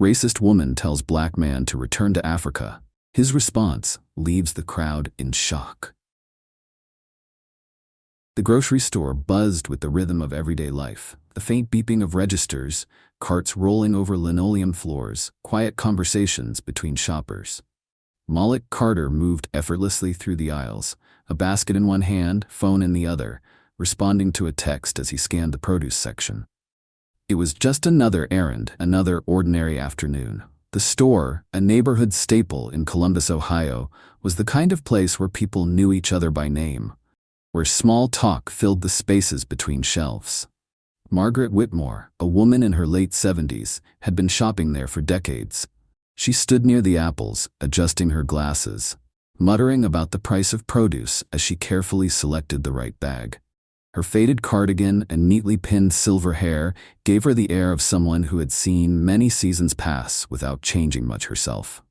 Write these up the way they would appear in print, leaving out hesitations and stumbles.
Racist woman tells black man to return to Africa. His response leaves the crowd in shock. The grocery store buzzed with the rhythm of everyday life. The faint beeping of registers, carts rolling over linoleum floors, quiet conversations between shoppers. Malik Carter moved effortlessly through the aisles, a basket in one hand, phone in the other, responding to a text as he scanned the produce section. It was just another errand, another ordinary afternoon. The store, a neighborhood staple in Columbus, Ohio, was the kind of place where people knew each other by name, where small talk filled the spaces between shelves. Margaret Whitmore, a woman in her late 70s, had been shopping there for decades. She stood near the apples, adjusting her glasses, muttering about the price of produce as she carefully selected the right bag. Her faded cardigan and neatly pinned silver hair gave her the air of someone who had seen many seasons pass without changing much herself.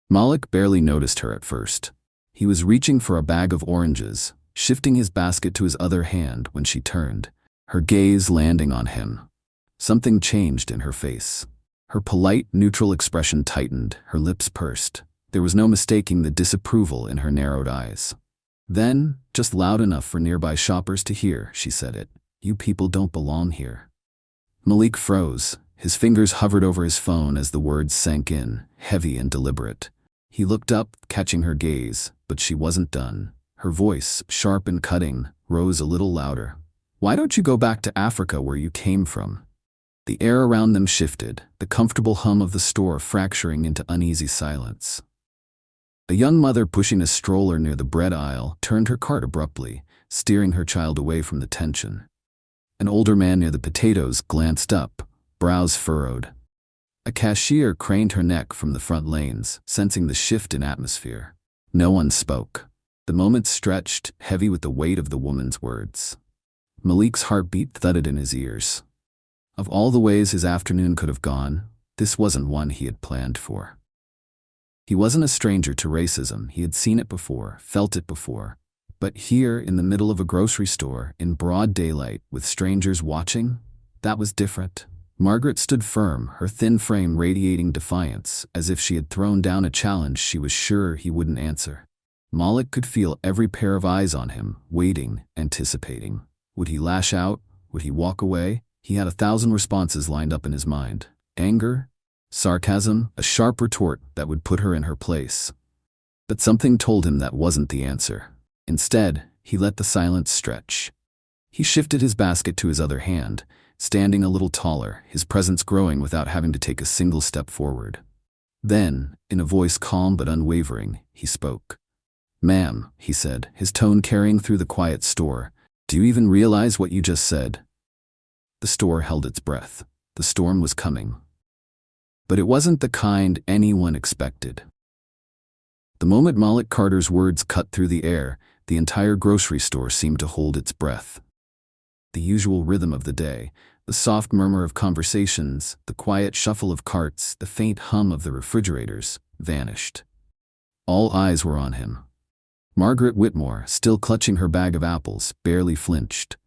Malik barely noticed her at first. He was reaching for a bag of oranges, shifting his basket to his other hand when she turned, her gaze landing on him. Something changed in her face. Her polite, neutral expression tightened, her lips pursed. There was no mistaking the disapproval in her narrowed eyes. Then, just loud enough for nearby shoppers to hear, she said it. "You people don't belong here." Malik froze. His fingers hovered over his phone as the words sank in, heavy and deliberate. He looked up, catching her gaze, but she wasn't done. Her voice, sharp and cutting, rose a little louder. "Why don't you go back to Africa where you came from?" The air around them shifted, the comfortable hum of the store fracturing into uneasy silence. A young mother pushing a stroller near the bread aisle turned her cart abruptly, steering her child away from the tension. An older man near the potatoes glanced up, brows furrowed. A cashier craned her neck from the front lanes, sensing the shift in atmosphere. No one spoke. The moment stretched, heavy with the weight of the woman's words. Malik's heartbeat thudded in his ears. Of all the ways his afternoon could have gone, this wasn't one he had planned for. He wasn't a stranger to racism. He had seen it before, felt it before. But here, in the middle of a grocery store, in broad daylight, with strangers watching, that was different. Margaret stood firm, her thin frame radiating defiance, as if she had thrown down a challenge she was sure he wouldn't answer. Malik could feel every pair of eyes on him, waiting, anticipating. Would he lash out? Would he walk away? He had 1,000 responses lined up in his mind. Anger? Sarcasm? A sharp retort that would put her in her place. But something told him that wasn't the answer. Instead, he let the silence stretch. He shifted his basket to his other hand, standing a little taller, his presence growing without having to take a single step forward. Then, in a voice calm but unwavering, he spoke. "Ma'am," he said, his tone carrying through the quiet store, "do you even realize what you just said?" The store held its breath. The storm was coming. But it wasn't the kind anyone expected. The moment Malik Carter's words cut through the air, the entire grocery store seemed to hold its breath. The usual rhythm of the day, the soft murmur of conversations, the quiet shuffle of carts, the faint hum of the refrigerators, vanished. All eyes were on him. Margaret Whitmore, still clutching her bag of apples, barely flinched.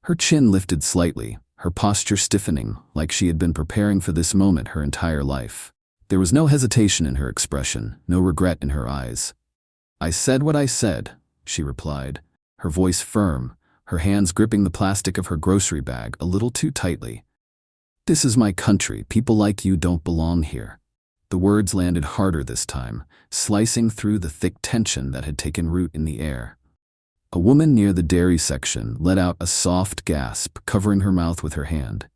Her chin lifted slightly, her posture stiffening, like she had been preparing for this moment her entire life. There was no hesitation in her expression, no regret in her eyes. "I said what I said," she replied, her voice firm, her hands gripping the plastic of her grocery bag a little too tightly. "This is my country. People like you don't belong here." The words landed harder this time, slicing through the thick tension that had taken root in the air. A woman near the dairy section let out a soft gasp, covering her mouth with her hand.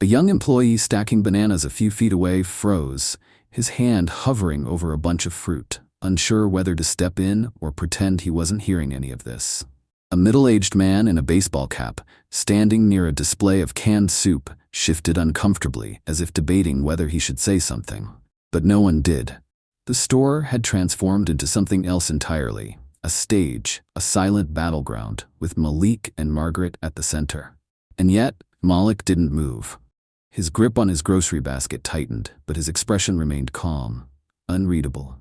A young employee stacking bananas a few feet away froze, his hand hovering over a bunch of fruit, unsure whether to step in or pretend he wasn't hearing any of this. A middle-aged man in a baseball cap, standing near a display of canned soup, shifted uncomfortably, as if debating whether he should say something. But no one did. The store had transformed into something else entirely. A stage, a silent battleground, with Malik and Margaret at the center. And yet, Malik didn't move. His grip on his grocery basket tightened, but his expression remained calm, unreadable.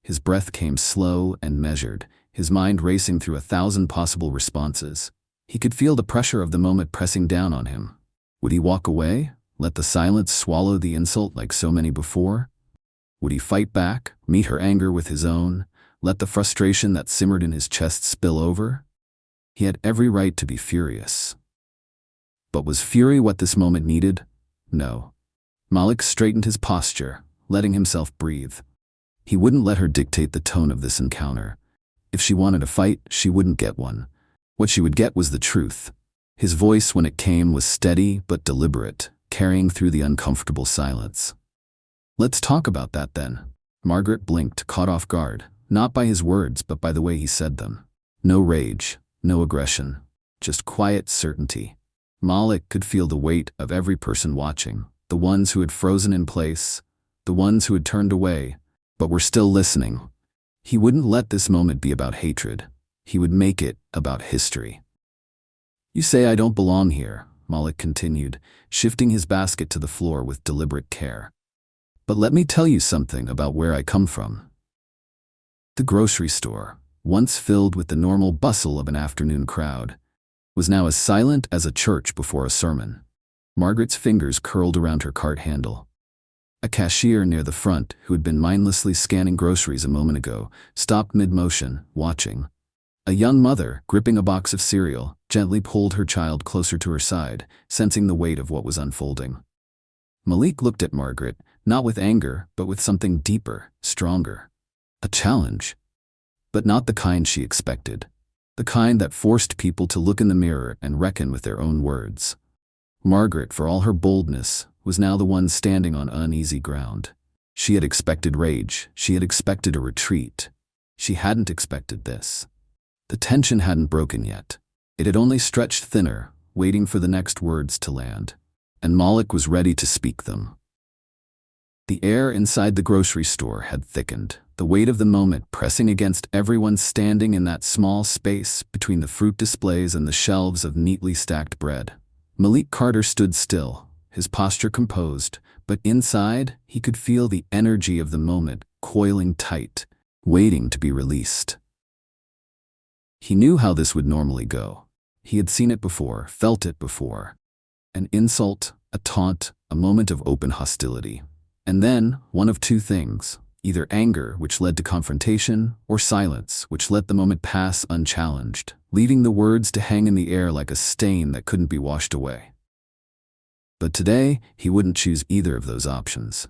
His breath came slow and measured, his mind racing through 1,000 possible responses. He could feel the pressure of the moment pressing down on him. Would he walk away? Let the silence swallow the insult like so many before? Would he fight back, meet her anger with his own, let the frustration that simmered in his chest spill over? He had every right to be furious. But was fury what this moment needed? No. Malik straightened his posture, letting himself breathe. He wouldn't let her dictate the tone of this encounter. If she wanted a fight, she wouldn't get one. What she would get was the truth. His voice, when it came, was steady but deliberate, carrying through the uncomfortable silence. Let's talk about that then. Margaret blinked, caught off guard, not by his words but by the way he said them. No rage, no aggression, just quiet certainty. Malik could feel the weight of every person watching, the ones who had frozen in place, the ones who had turned away, but were still listening. He wouldn't let this moment be about hatred. He would make it about history. You say I don't belong here, Malik continued, shifting his basket to the floor with deliberate care. But let me tell you something about where I come from. The grocery store, once filled with the normal bustle of an afternoon crowd, was now as silent as a church before a sermon. Margaret's fingers curled around her cart handle. A cashier near the front, who had been mindlessly scanning groceries a moment ago, stopped mid-motion, watching. A young mother, gripping a box of cereal, gently pulled her child closer to her side, sensing the weight of what was unfolding. Malik looked at Margaret, not with anger, but with something deeper, stronger. A challenge. But not the kind she expected. The kind that forced people to look in the mirror and reckon with their own words. Margaret, for all her boldness, was now the one standing on uneasy ground. She had expected rage. She had expected a retreat. She hadn't expected this. The tension hadn't broken yet. It had only stretched thinner, waiting for the next words to land. And Malik was ready to speak them. The air inside the grocery store had thickened, the weight of the moment pressing against everyone standing in that small space between the fruit displays and the shelves of neatly stacked bread. Malik Carter stood still, his posture composed, but inside he could feel the energy of the moment coiling tight, waiting to be released. He knew how this would normally go. He had seen it before, felt it before. An insult, a taunt, a moment of open hostility. And then, one of two things, either anger, which led to confrontation, or silence, which let the moment pass unchallenged, leaving the words to hang in the air like a stain that couldn't be washed away. But today, he wouldn't choose either of those options.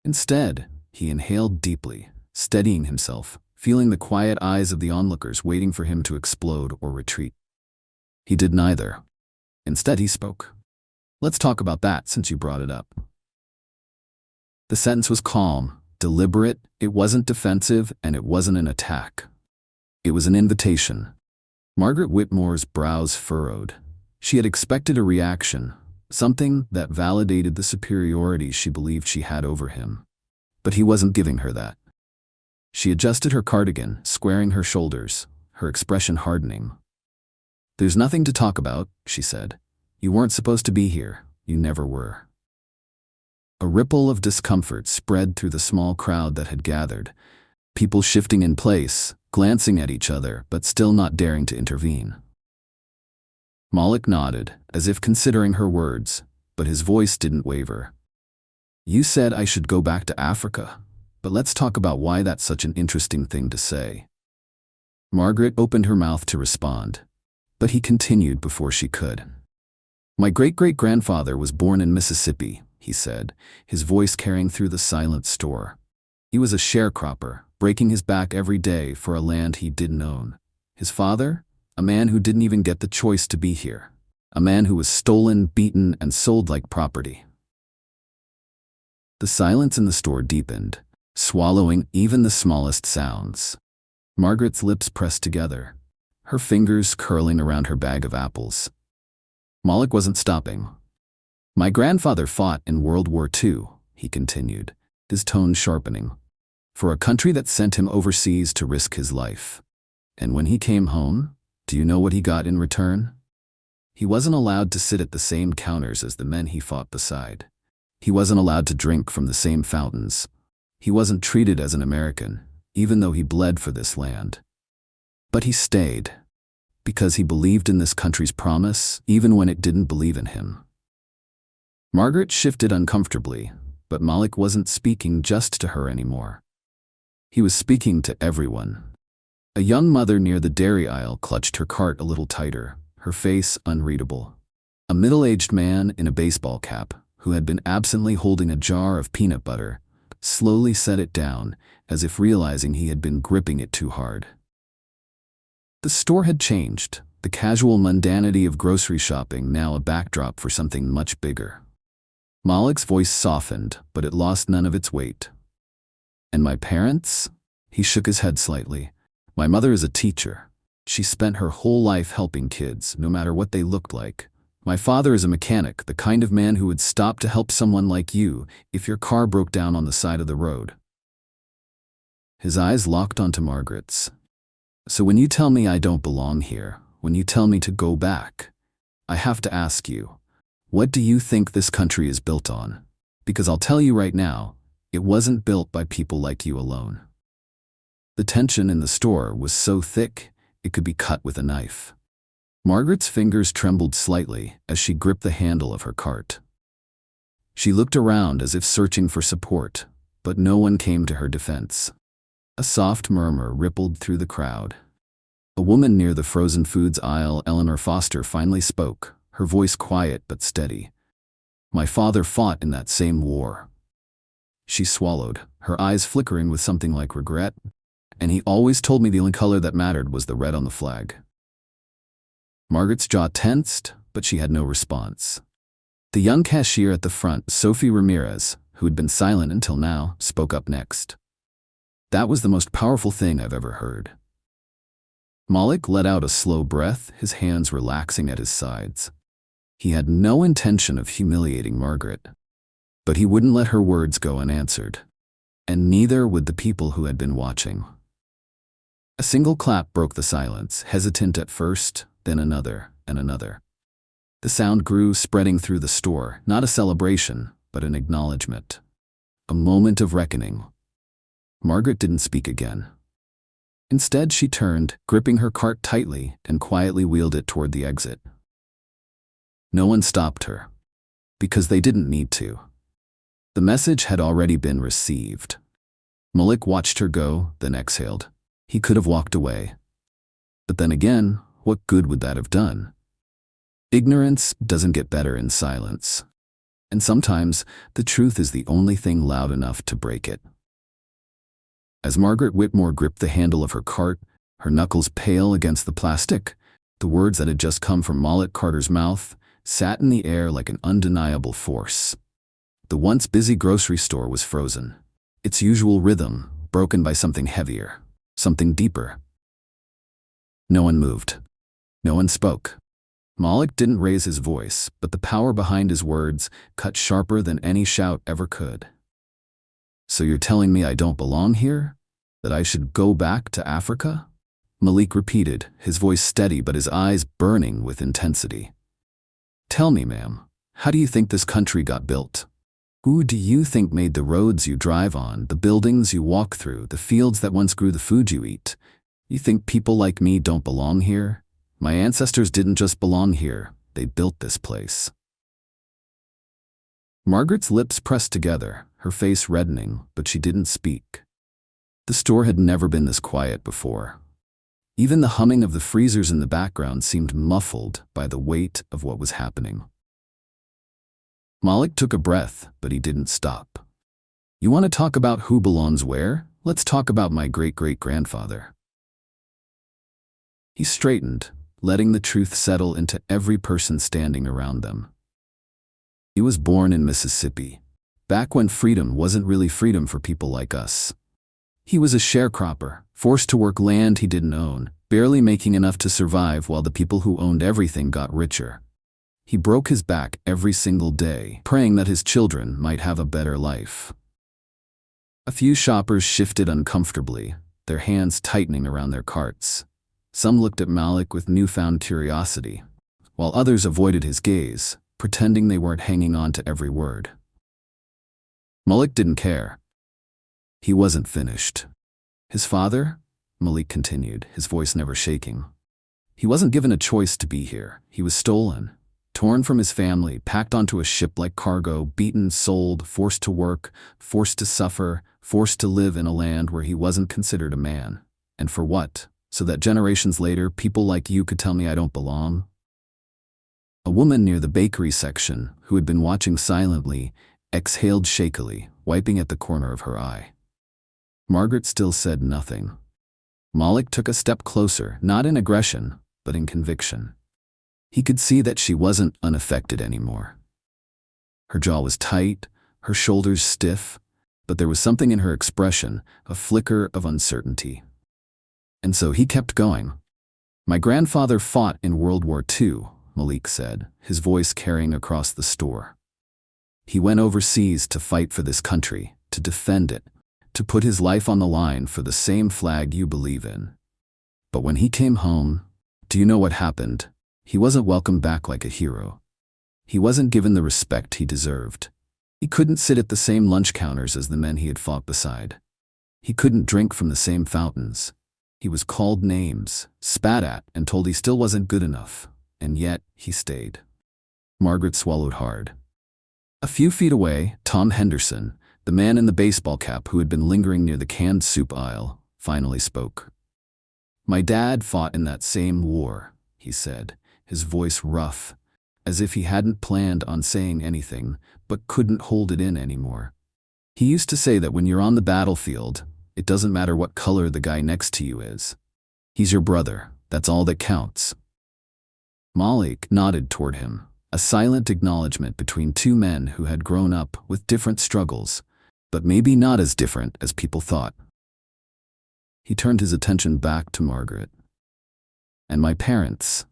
Instead, he inhaled deeply, steadying himself, feeling the quiet eyes of the onlookers waiting for him to explode or retreat. He did neither. Instead, he spoke. Let's talk about that since you brought it up. The sentence was calm, deliberate, it wasn't defensive, and it wasn't an attack. It was an invitation. Margaret Whitmore's brows furrowed. She had expected a reaction, something that validated the superiority she believed she had over him. But he wasn't giving her that. She adjusted her cardigan, squaring her shoulders, her expression hardening. There's nothing to talk about, she said. You weren't supposed to be here. You never were. A ripple of discomfort spread through the small crowd that had gathered, people shifting in place, glancing at each other, but still not daring to intervene. Malik nodded, as if considering her words, but his voice didn't waver. You said I should go back to Africa, but let's talk about why that's such an interesting thing to say. Margaret opened her mouth to respond, but he continued before she could. My great-great-grandfather was born in Mississippi, he said, his voice carrying through the silent store. He was a sharecropper, breaking his back every day for a land he didn't own. His father? A man who didn't even get the choice to be here. A man who was stolen, beaten, and sold like property. The silence in the store deepened, swallowing even the smallest sounds. Margaret's lips pressed together, her fingers curling around her bag of apples. Malik wasn't stopping. My grandfather fought in World War II, he continued, his tone sharpening, for a country that sent him overseas to risk his life. And when he came home, do you know what he got in return? He wasn't allowed to sit at the same counters as the men he fought beside. He wasn't allowed to drink from the same fountains. He wasn't treated as an American, even though he bled for this land. But he stayed, because he believed in this country's promise, even when it didn't believe in him. Margaret shifted uncomfortably, but Malik wasn't speaking just to her anymore. He was speaking to everyone. A young mother near the dairy aisle clutched her cart a little tighter, her face unreadable. A middle-aged man in a baseball cap, who had been absently holding a jar of peanut butter, slowly set it down, as if realizing he had been gripping it too hard. The store had changed, the casual mundanity of grocery shopping now a backdrop for something much bigger. Malik's voice softened, but it lost none of its weight. "And my parents?" He shook his head slightly. "My mother is a teacher. She spent her whole life helping kids, no matter what they looked like. My father is a mechanic, the kind of man who would stop to help someone like you if your car broke down on the side of the road." His eyes locked onto Margaret's. "So when you tell me I don't belong here, when you tell me to go back, I have to ask you, what do you think this country is built on? Because I'll tell you right now, it wasn't built by people like you alone." The tension in the store was so thick, it could be cut with a knife. Margaret's fingers trembled slightly as she gripped the handle of her cart. She looked around as if searching for support, but no one came to her defense. A soft murmur rippled through the crowd. A woman near the frozen foods aisle, Eleanor Foster, finally spoke, her voice quiet but steady. "My father fought in that same war." She swallowed, her eyes flickering with something like regret. "And he always told me the only color that mattered was the red on the flag." Margaret's jaw tensed, but she had no response. The young cashier at the front, Sophie Ramirez, who had been silent until now, spoke up next. "That was the most powerful thing I've ever heard." Malik let out a slow breath, his hands relaxing at his sides. He had no intention of humiliating Margaret, but he wouldn't let her words go unanswered. And neither would the people who had been watching. A single clap broke the silence, hesitant at first, then another and another. The sound grew, spreading through the store, not a celebration, but an acknowledgement. A moment of reckoning. Margaret didn't speak again. Instead, she turned, gripping her cart tightly, and quietly wheeled it toward the exit. No one stopped her, because they didn't need to. The message had already been received. Malik watched her go, then exhaled. He could have walked away. But then again, what good would that have done? Ignorance doesn't get better in silence. And sometimes, the truth is the only thing loud enough to break it. As Margaret Whitmore gripped the handle of her cart, her knuckles pale against the plastic, the words that had just come from Malik Carter's mouth sat in the air like an undeniable force. The once busy grocery store was frozen, its usual rhythm broken by something heavier, something deeper. No one moved. No one spoke. Malik didn't raise his voice, but the power behind his words cut sharper than any shout ever could. "So you're telling me I don't belong here? That I should go back to Africa?" Malik repeated, his voice steady but his eyes burning with intensity. "Tell me, ma'am, how do you think this country got built? Who do you think made the roads you drive on, the buildings you walk through, the fields that once grew the food you eat? You think people like me don't belong here? My ancestors didn't just belong here, they built this place." Margaret's lips pressed together, her face reddening, but she didn't speak. The store had never been this quiet before. Even the humming of the freezers in the background seemed muffled by the weight of what was happening. Malik took a breath, but he didn't stop. "You want to talk about who belongs where? Let's talk about my great-great-grandfather." He straightened, letting the truth settle into every person standing around them. He was born in Mississippi, back when freedom wasn't really freedom for people like us. He was a sharecropper, forced to work land he didn't own, barely making enough to survive while the people who owned everything got richer. He broke his back every single day, praying that his children might have a better life. A few shoppers shifted uncomfortably, their hands tightening around their carts. Some looked at Malik with newfound curiosity, while others avoided his gaze, pretending they weren't hanging on to every word. Malik didn't care. He wasn't finished. His father, Malik continued, his voice never shaking. He wasn't given a choice to be here. He was stolen. Torn from his family, packed onto a ship like cargo, beaten, sold, forced to work, forced to suffer, forced to live in a land where he wasn't considered a man. And for what? So that generations later, people like you could tell me I don't belong? A woman near the bakery section, who had been watching silently, exhaled shakily, wiping at the corner of her eye. Margaret still said nothing. Malik took a step closer, not in aggression, but in conviction. He could see that she wasn't unaffected anymore. Her jaw was tight, her shoulders stiff, but there was something in her expression, a flicker of uncertainty. And so he kept going. My grandfather fought in World War II, Malik said, his voice carrying across the store. He went overseas to fight for this country, to defend it, to put his life on the line for the same flag you believe in. But when he came home, do you know what happened? He wasn't welcomed back like a hero. He wasn't given the respect he deserved. He couldn't sit at the same lunch counters as the men he had fought beside. He couldn't drink from the same fountains. He was called names, spat at, and told he still wasn't good enough. And yet, he stayed. Margaret swallowed hard. A few feet away, Tom Henderson, the man in the baseball cap who had been lingering near the canned soup aisle, finally spoke. My dad fought in that same war, he said, his voice rough, as if he hadn't planned on saying anything, but couldn't hold it in anymore. He used to say that when you're on the battlefield, it doesn't matter what color the guy next to you is. He's your brother, that's all that counts. Malik nodded toward him, a silent acknowledgement between two men who had grown up with different struggles, but maybe not as different as people thought. He turned his attention back to Margaret. And my parents,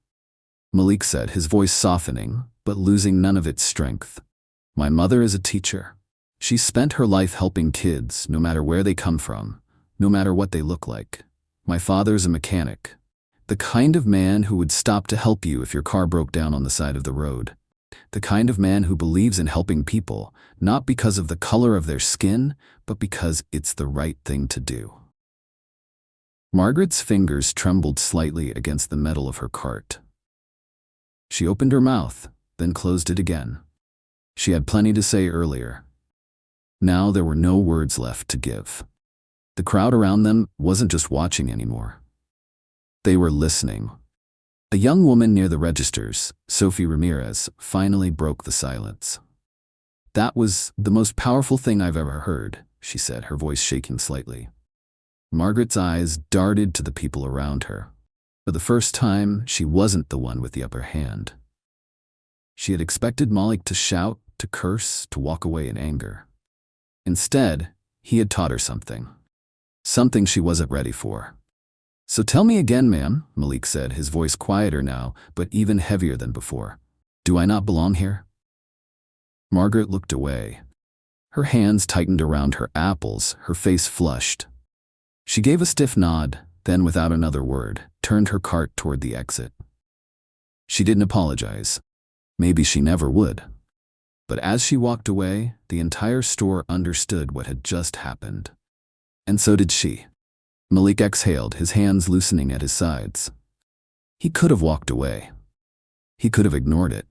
Malik said, his voice softening, but losing none of its strength. My mother is a teacher. She spent her life helping kids, no matter where they come from, no matter what they look like. My father's a mechanic. The kind of man who would stop to help you if your car broke down on the side of the road. The kind of man who believes in helping people, not because of the color of their skin, but because it's the right thing to do. Margaret's fingers trembled slightly against the metal of her cart. She opened her mouth, then closed it again. She had plenty to say earlier. Now there were no words left to give. The crowd around them wasn't just watching anymore. They were listening. A young woman near the registers, Sophie Ramirez, finally broke the silence. That was the most powerful thing I've ever heard, she said, her voice shaking slightly. Margaret's eyes darted to the people around her. For the first time, she wasn't the one with the upper hand. She had expected Malik to shout, to curse, to walk away in anger. Instead, he had taught her something. Something she wasn't ready for. So tell me again, ma'am, Malik said, his voice quieter now, but even heavier than before. Do I not belong here? Margaret looked away. Her hands tightened around her apples, her face flushed. She gave a stiff nod, then without another word, turned her cart toward the exit. She didn't apologize. Maybe she never would. But as she walked away, the entire store understood what had just happened. And so did she. Malik exhaled, his hands loosening at his sides. He could have walked away. He could have ignored it.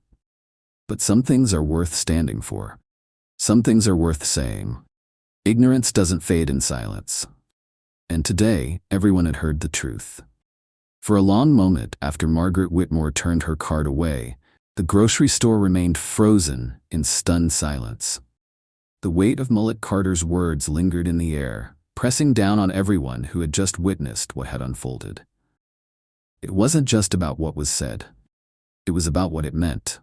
But some things are worth standing for. Some things are worth saying. Ignorance doesn't fade in silence. And today, everyone had heard the truth. For a long moment after Margaret Whitmore turned her cart away, the grocery store remained frozen in stunned silence. The weight of Malik Carter's words lingered in the air, pressing down on everyone who had just witnessed what had unfolded. It wasn't just about what was said. It was about what it meant.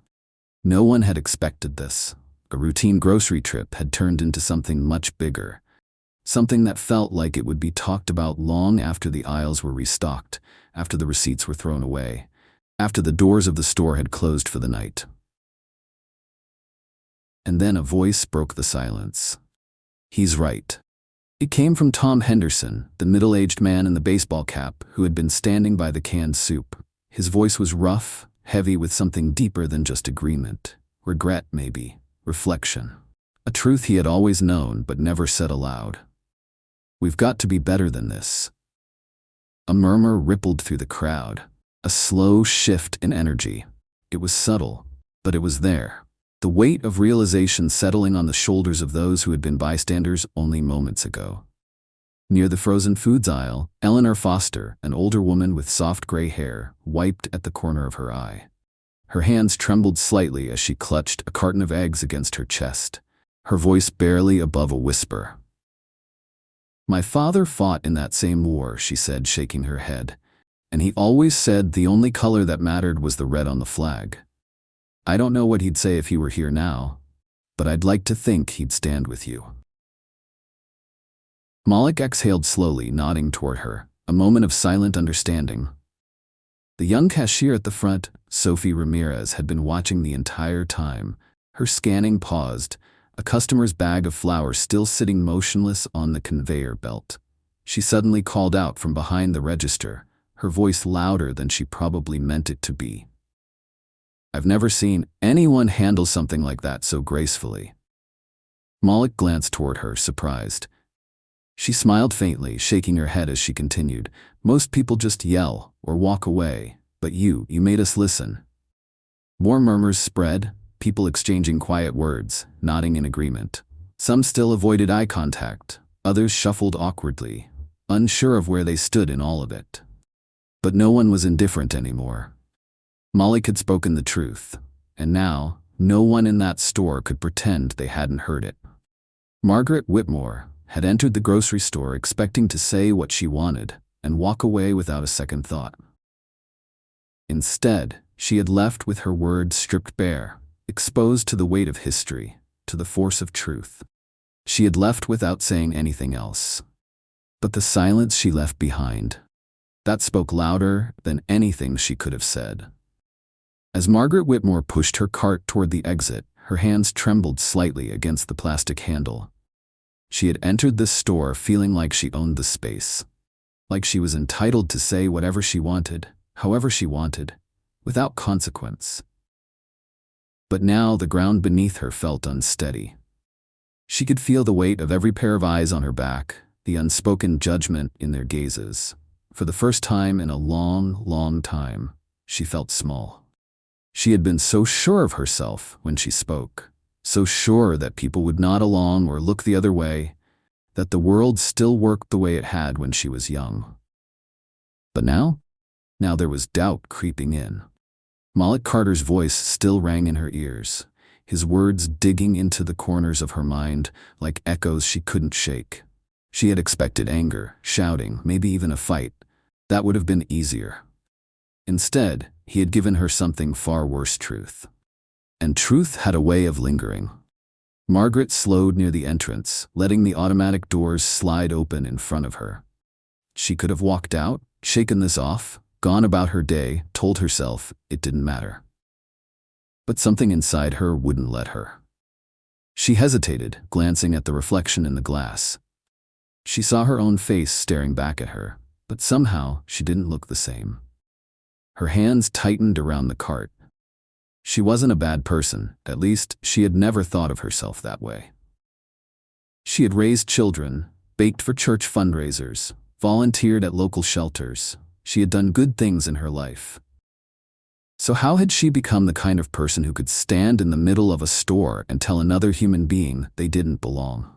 No one had expected this. A routine grocery trip had turned into something much bigger. Something that felt like it would be talked about long after the aisles were restocked, after the receipts were thrown away, after the doors of the store had closed for the night. And then a voice broke the silence. He's right. It came from Tom Henderson, the middle-aged man in the baseball cap who had been standing by the canned soup. His voice was rough, heavy with something deeper than just agreement. Regret, maybe. Reflection. A truth he had always known but never said aloud. We've got to be better than this. A murmur rippled through the crowd. A slow shift in energy. It was subtle, But it was there. The weight of realization settling on the shoulders of those who had been bystanders only moments ago. Near the frozen foods aisle, Eleanor Foster, an older woman with soft gray hair, wiped at the corner of her eye. Her hands trembled slightly as she clutched a carton of eggs against her chest, her voice barely above a whisper. "My father fought in that same war," she said, shaking her head, "and he always said the only color that mattered was the red on the flag. I don't know what he'd say if he were here now, but I'd like to think he'd stand with you." Malik exhaled slowly, nodding toward her, a moment of silent understanding. The young cashier at the front, Sophie Ramirez, had been watching the entire time, her scanning paused, a customer's bag of flour still sitting motionless on the conveyor belt. She suddenly called out from behind the register, her voice louder than she probably meant it to be. "I've never seen anyone handle something like that so gracefully." Malik glanced toward her, surprised. She smiled faintly, shaking her head as she continued, "Most people just yell or walk away, but you made us listen." More murmurs spread, people exchanging quiet words, nodding in agreement. Some still avoided eye contact, others shuffled awkwardly, unsure of where they stood in all of it. But no one was indifferent anymore. Malik had spoken the truth, and now no one in that store could pretend they hadn't heard it. Margaret Whitmore had entered the grocery store expecting to say what she wanted and walk away without a second thought. Instead, she had left with her words stripped bare, exposed to the weight of history, to the force of truth. She had left without saying anything else. But the silence she left behind, that spoke louder than anything she could have said. As Margaret Whitmore pushed her cart toward the exit, her hands trembled slightly against the plastic handle. She had entered this store feeling like she owned the space, like she was entitled to say whatever she wanted, however she wanted, without consequence. But now the ground beneath her felt unsteady. She could feel the weight of every pair of eyes on her back, the unspoken judgment in their gazes. For the first time in a long, long time, she felt small. She had been so sure of herself when she spoke, so sure that people would nod along or look the other way, that the world still worked the way it had when she was young. But now there was doubt creeping in. Malik Carter's voice still rang in her ears, his words digging into the corners of her mind like echoes she couldn't shake. She had expected anger, shouting, maybe even a fight. That would have been easier. Instead, he had given her something far worse: truth. And truth had a way of lingering. Margaret slowed near the entrance, letting the automatic doors slide open in front of her. She could have walked out, shaken this off, gone about her day, told herself it didn't matter. But something inside her wouldn't let her. She hesitated, glancing at the reflection in the glass. She saw her own face staring back at her, but somehow she didn't look the same. Her hands tightened around the cart. She wasn't a bad person, at least she had never thought of herself that way. She had raised children, baked for church fundraisers, volunteered at local shelters. She had done good things in her life. So how had she become the kind of person who could stand in the middle of a store and tell another human being they didn't belong?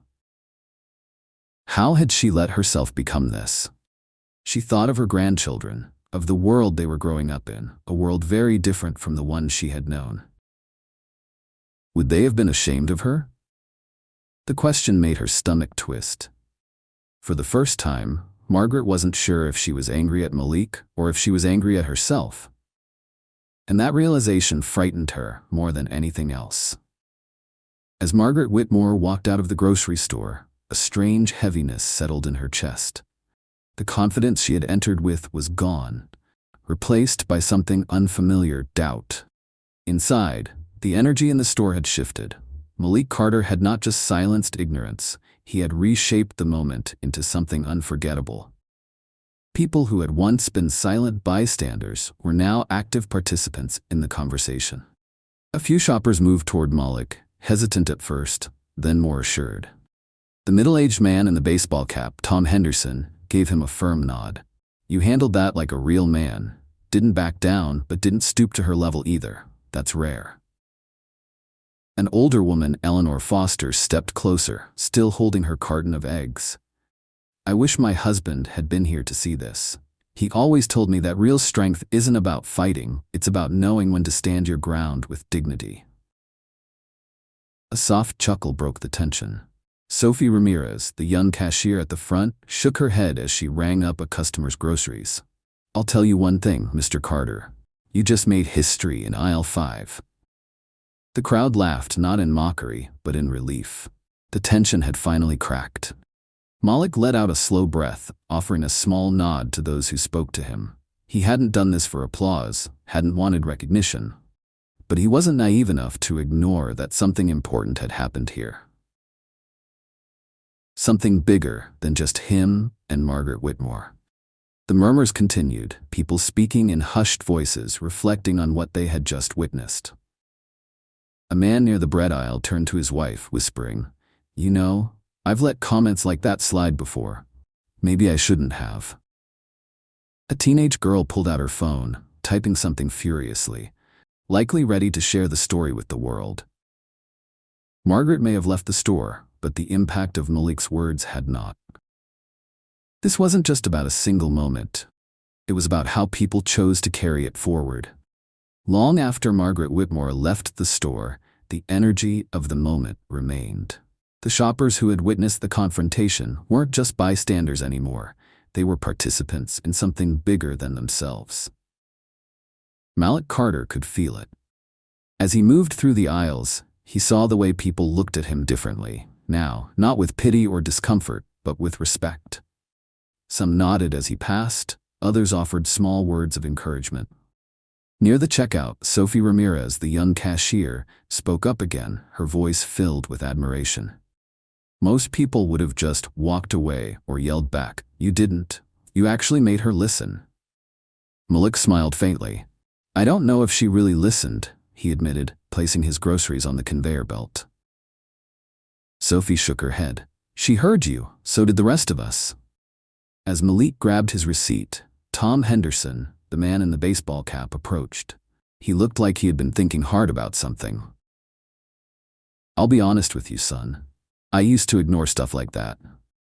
How had she let herself become this? She thought of her grandchildren, of the world they were growing up in, a world very different from the one she had known. Would they have been ashamed of her? The question made her stomach twist. For the first time, Margaret wasn't sure if she was angry at Malik or if she was angry at herself. And that realization frightened her more than anything else. As Margaret Whitmore walked out of the grocery store, a strange heaviness settled in her chest. The confidence she had entered with was gone, replaced by something unfamiliar: doubt. Inside, the energy in the store had shifted. Malik Carter had not just silenced ignorance, he had reshaped the moment into something unforgettable. People who had once been silent bystanders were now active participants in the conversation. A few shoppers moved toward Malik, hesitant at first, then more assured. The middle-aged man in the baseball cap, Tom Henderson, gave him a firm nod. "You handled that like a real man. Didn't back down, but didn't stoop to her level either. That's rare." An older woman, Eleanor Foster, stepped closer, still holding her carton of eggs. I wish my husband had been here to see this. He always told me that real strength isn't about fighting, it's about knowing when to stand your ground with dignity. A soft chuckle broke the tension. Sophie Ramirez, the young cashier at the front, shook her head as she rang up a customer's groceries. I'll tell you one thing, Mr. Carter. You just made history in aisle 5. The crowd laughed, not in mockery, but in relief. The tension had finally cracked. Malik let out a slow breath, offering a small nod to those who spoke to him. He hadn't done this for applause, hadn't wanted recognition. But he wasn't naive enough to ignore that something important had happened here. Something bigger than just him and Margaret Whitmore. The murmurs continued, people speaking in hushed voices, reflecting on what they had just witnessed. A man near the bread aisle turned to his wife, whispering, "You know, I've let comments like that slide before. Maybe I shouldn't have." A teenage girl pulled out her phone, typing something furiously, likely ready to share the story with the world. Margaret may have left the store, but the impact of Malik's words had not. This wasn't just about a single moment. It was about how people chose to carry it forward. Long after Margaret Whitmore left the store, the energy of the moment remained. The shoppers who had witnessed the confrontation weren't just bystanders anymore. They were participants in something bigger than themselves. Malik Carter could feel it. As he moved through the aisles, he saw the way people looked at him differently, now, not with pity or discomfort, but with respect. Some nodded as he passed, others offered small words of encouragement. Near the checkout, Sophie Ramirez, the young cashier, spoke up again, her voice filled with admiration. Most people would have just walked away or yelled back, "You didn't. You actually made her listen." Malik smiled faintly. "I don't know if she really listened," he admitted, placing his groceries on the conveyor belt. Sophie shook her head. "She heard you, so did the rest of us." As Malik grabbed his receipt, Tom Henderson, the man in the baseball cap, approached. He looked like he had been thinking hard about something. "I'll be honest with you, son. I used to ignore stuff like that.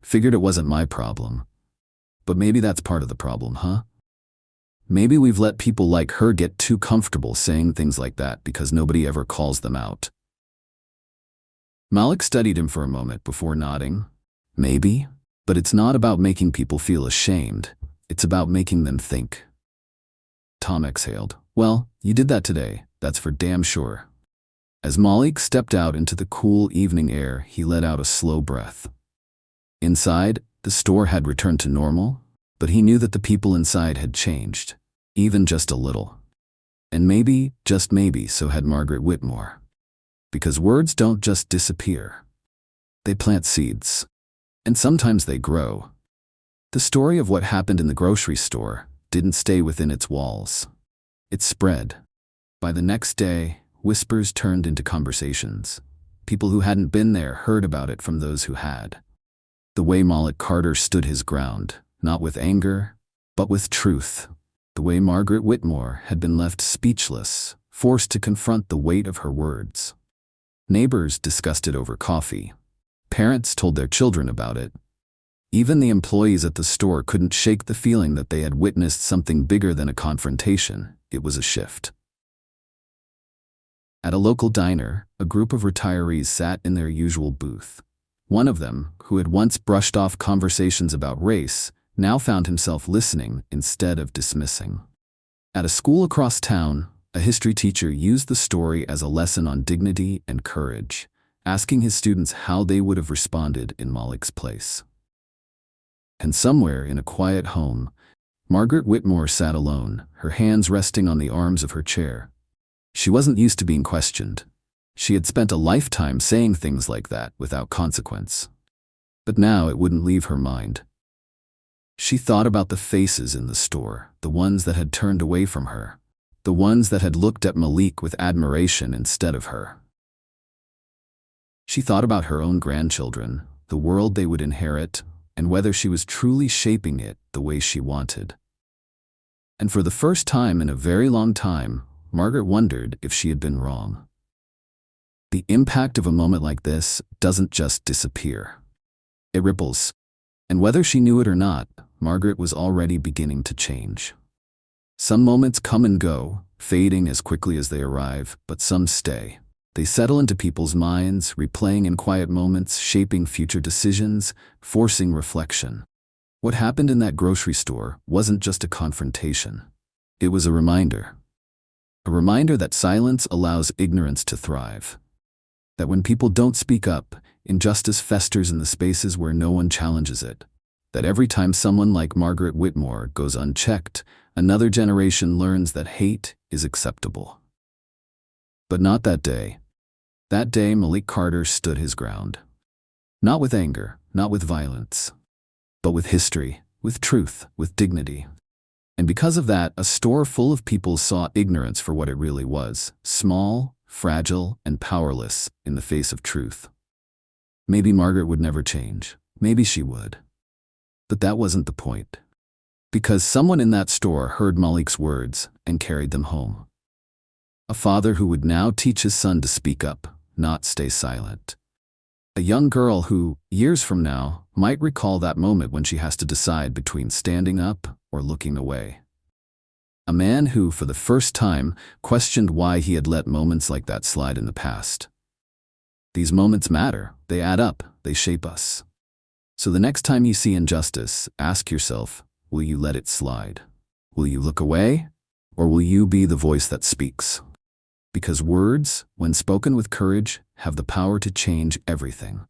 Figured it wasn't my problem. But maybe that's part of the problem, huh? Maybe we've let people like her get too comfortable saying things like that because nobody ever calls them out." Malik studied him for a moment before nodding. "Maybe, but it's not about making people feel ashamed. It's about making them think." Tom exhaled. "Well, you did that today, that's for damn sure." As Malik stepped out into the cool evening air, he let out a slow breath. Inside, the store had returned to normal, but he knew that the people inside had changed, even just a little. And maybe, just maybe, so had Margaret Whitmore. Because words don't just disappear. They plant seeds. And sometimes they grow. The story of what happened in the grocery store didn't stay within its walls. It spread. By the next day, whispers turned into conversations. People who hadn't been there heard about it from those who had. The way Malik Carter stood his ground, not with anger, but with truth. The way Margaret Whitmore had been left speechless, forced to confront the weight of her words. Neighbors discussed it over coffee. Parents told their children about it. Even the employees at the store couldn't shake the feeling that they had witnessed something bigger than a confrontation. It was a shift. At a local diner, a group of retirees sat in their usual booth. One of them, who had once brushed off conversations about race, now found himself listening instead of dismissing. At a school across town, a history teacher used the story as a lesson on dignity and courage, asking his students how they would have responded in Malik's place. And somewhere in a quiet home, Margaret Whitmore sat alone, her hands resting on the arms of her chair. She wasn't used to being questioned. She had spent a lifetime saying things like that without consequence. But now it wouldn't leave her mind. She thought about the faces in the store, the ones that had turned away from her, the ones that had looked at Malik with admiration instead of her. She thought about her own grandchildren, the world they would inherit, and whether she was truly shaping it the way she wanted. And for the first time in a very long time, Margaret wondered if she had been wrong. The impact of a moment like this doesn't just disappear. It ripples. And whether she knew it or not, Margaret was already beginning to change. Some moments come and go, fading as quickly as they arrive, but some stay. They settle into people's minds, replaying in quiet moments, shaping future decisions, forcing reflection. What happened in that grocery store wasn't just a confrontation. It was a reminder. A reminder that silence allows ignorance to thrive. That when people don't speak up, injustice festers in the spaces where no one challenges it. That every time someone like Margaret Whitmore goes unchecked, another generation learns that hate is acceptable. But not that day. That day, Malik Carter stood his ground. Not with anger, not with violence, but with history, with truth, with dignity. And because of that, a store full of people saw ignorance for what it really was: small, fragile, and powerless in the face of truth. Maybe Margaret would never change. Maybe she would. But that wasn't the point. Because someone in that store heard Malik's words and carried them home. A father who would now teach his son to speak up, not stay silent. A young girl who, years from now, might recall that moment when she has to decide between standing up or looking away. A man who, for the first time, questioned why he had let moments like that slide in the past. These moments matter. They add up. They shape us. So the next time you see injustice, ask yourself, will you let it slide? Will you look away? Or will you be the voice that speaks? Because words, when spoken with courage, have the power to change everything.